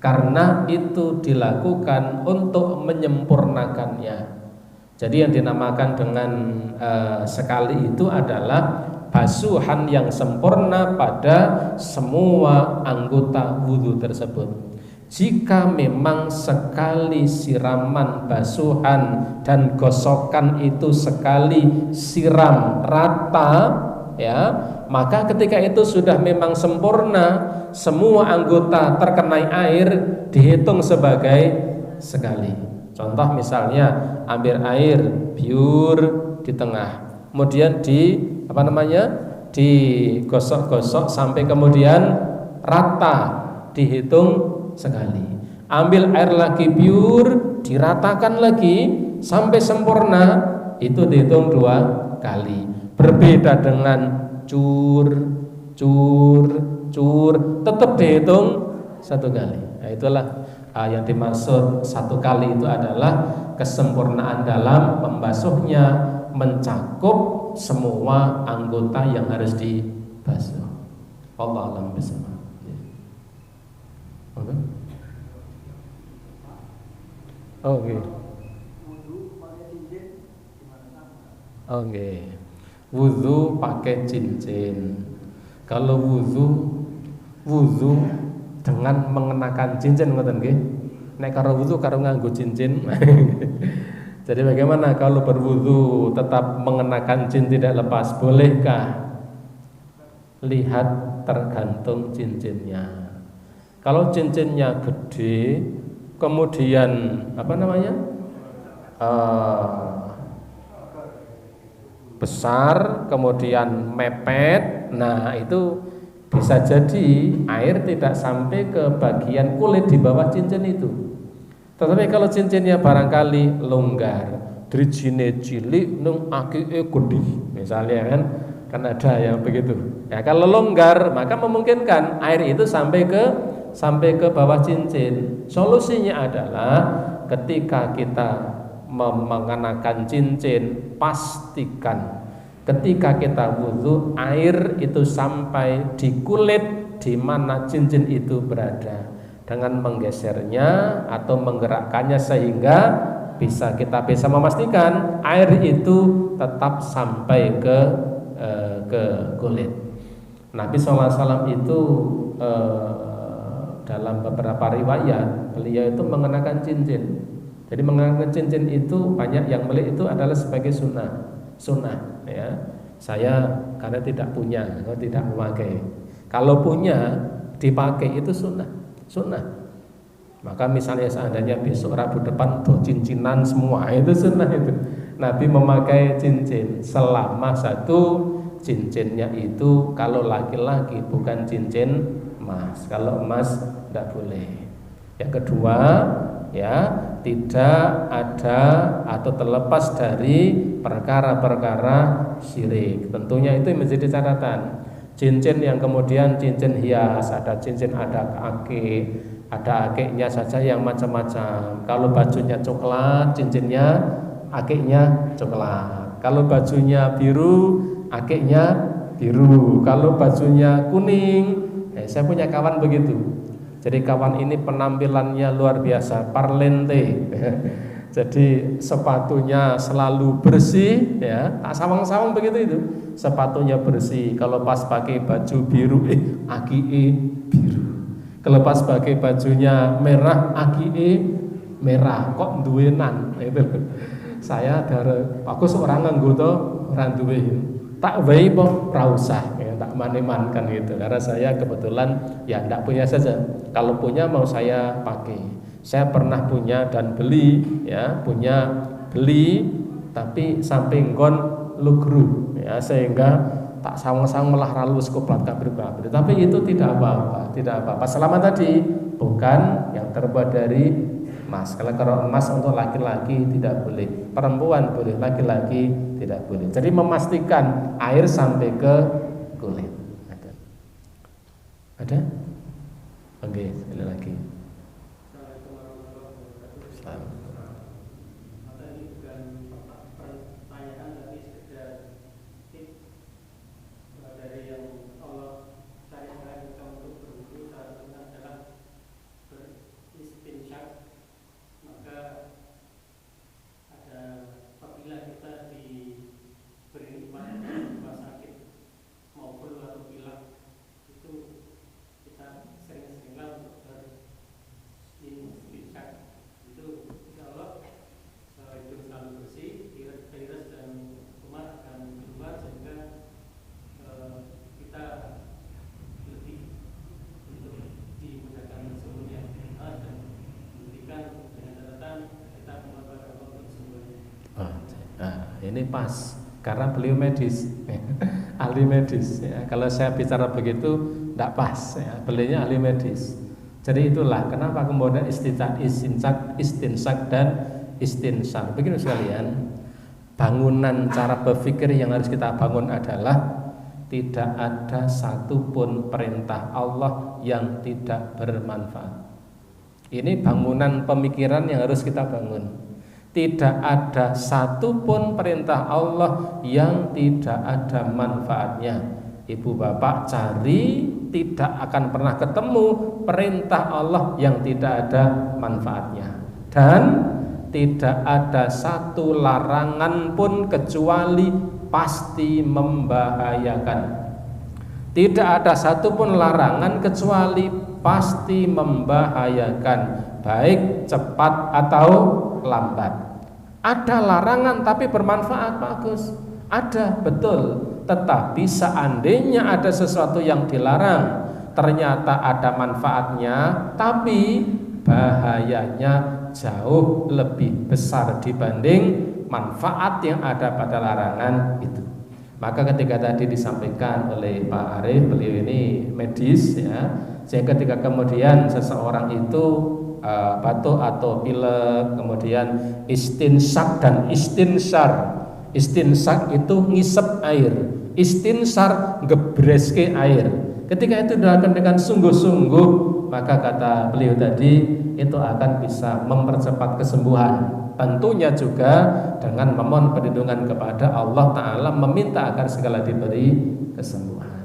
Karena itu dilakukan untuk menyempurnakannya. Jadi yang dinamakan dengan sekali itu adalah basuhan yang sempurna pada semua anggota wudhu tersebut. Jika memang sekali siraman basuhan dan gosokan itu sekali siram rata, ya, maka ketika itu sudah memang sempurna, semua anggota terkena air dihitung sebagai sekali. Contoh misalnya ambil air biur di tengah, kemudian digosok-gosok sampai kemudian rata, dihitung sekali. Ambil air lagi biur, diratakan lagi sampai sempurna, itu dihitung 2 kali. Berbeda dengan cur, tetap dihitung 1 kali. Nah, itulah yang dimaksud 1 kali itu adalah kesempurnaan dalam membasuhnya, mencakup semua anggota yang harus dibasuh. Allah alam bisawab. Oke. Oke. Oke. Wudu pakai cincin. Kalau wudu dengan mengenakan cincin ngoten nggih. Nek karo wudu karo nganggo cincin. Jadi bagaimana kalau berwudu tetap mengenakan cincin tidak lepas, bolehkah? Lihat tergantung cincinnya. Kalau cincinnya gede, kemudian besar, kemudian mepet, nah itu bisa jadi air tidak sampai ke bagian kulit di bawah cincin itu. Tetapi kalau cincinnya barangkali longgar, drijine cilik nung akike gede, misalnya kan ada yang begitu. Ya kalau longgar maka memungkinkan air itu sampai ke bawah cincin. Solusinya adalah ketika kita mengenakan cincin, pastikan ketika kita wudhu air itu sampai di kulit di mana cincin itu berada, dengan menggesernya atau menggerakkannya sehingga kita bisa memastikan air itu tetap sampai ke kulit. Nabi SAW itu dalam beberapa riwayat beliau itu mengenakan cincin. Jadi mengenakan cincin itu banyak yang melihat itu adalah sebagai sunnah ya. Saya karena tidak punya, tidak memakai. Kalau punya dipakai itu sunnah. Maka misalnya seandainya besok Rabu depan cincinan semua, itu sunnah itu. Nabi memakai cincin selama satu cincinnya itu kalau laki-laki bukan cincin emas. Kalau emas tidak boleh. Yang kedua, ya, tidak ada atau terlepas dari perkara-perkara syirik. Tentunya itu menjadi catatan. Cincin yang kemudian cincin hias, ada cincin ada akiknya saja yang macam-macam. Kalau bajunya coklat, cincinnya, akiknya coklat. Kalau bajunya biru, akiknya biru. Kalau bajunya kuning, saya punya kawan begitu. Jadi kawan ini penampilannya luar biasa, parlente. Jadi sepatunya selalu bersih, ya, tak sawang-sawang begitu itu. Sepatunya bersih. Kalau pas pakai baju biru, akike biru. Kalau pas pakai bajunya merah, akike merah. Kok duwenan? Itu. Saya dari aku seorang nganggo to ora duwe. Tak wae po ora usah, ya, tak manemankan gitu. Karena saya kebetulan ya enggak punya saja. Kalau punya mau saya pakai. Saya pernah punya dan beli, ya, beli tapi sampai nggon lugru, ya, sehingga tak sawang-sawang malah ralus koplat kabir. Tapi itu tidak apa-apa. Selama tadi bukan yang terbuat dari emas. Kalau emas untuk laki-laki tidak boleh, perempuan boleh, laki-laki tidak boleh. Jadi memastikan air sampai ke kulit. Ada? Oke, sekali lagi. Ini pas karena beliau medis, ahli medis. Ya. Kalau saya bicara begitu tidak pas. Ya. Beliaunya ahli medis. Jadi itulah kenapa kemudian istinsak dan istinsar. Begini sekalian, bangunan cara berpikir yang harus kita bangun adalah tidak ada satupun perintah Allah yang tidak bermanfaat. Ini bangunan pemikiran yang harus kita bangun. Tidak ada satupun perintah Allah yang tidak ada manfaatnya. Ibu bapak cari, tidak akan pernah ketemu perintah Allah yang tidak ada manfaatnya. Dan tidak ada satu larangan pun kecuali pasti membahayakan. Tidak ada satupun larangan kecuali pasti membahayakan, baik cepat atau lambat. Ada larangan tapi bermanfaat, bagus. Ada, betul. Tetapi seandainya ada sesuatu yang dilarang, ternyata ada manfaatnya, tapi bahayanya jauh lebih besar dibanding manfaat yang ada pada larangan itu. Maka ketika tadi disampaikan oleh Pak Arif, beliau ini medis, ya, sehingga ketika kemudian seseorang itu batuk atau pilek, kemudian istinsak dan istinsar. Istinsak itu ngisep air, istinsar gebreske air. Ketika itu dilakukan dengan sungguh-sungguh, maka kata beliau tadi itu akan bisa mempercepat kesembuhan. Tentunya juga dengan memohon perlindungan kepada Allah Ta'ala, meminta agar segala diberi kesembuhan.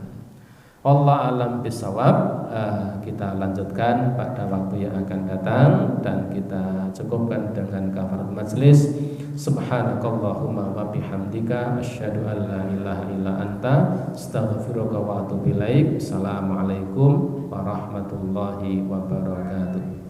Allah alam bisawab. Kita lanjutkan pada waktu yang akan datang, dan kita cukupkan dengan kafarat majlis. Subhanakallahumma wa bihamdika asyhadu an la ilaha illa anta astaghfiruka wa atubu ilaik. Assalamualaikum warahmatullahi wabarakatuh.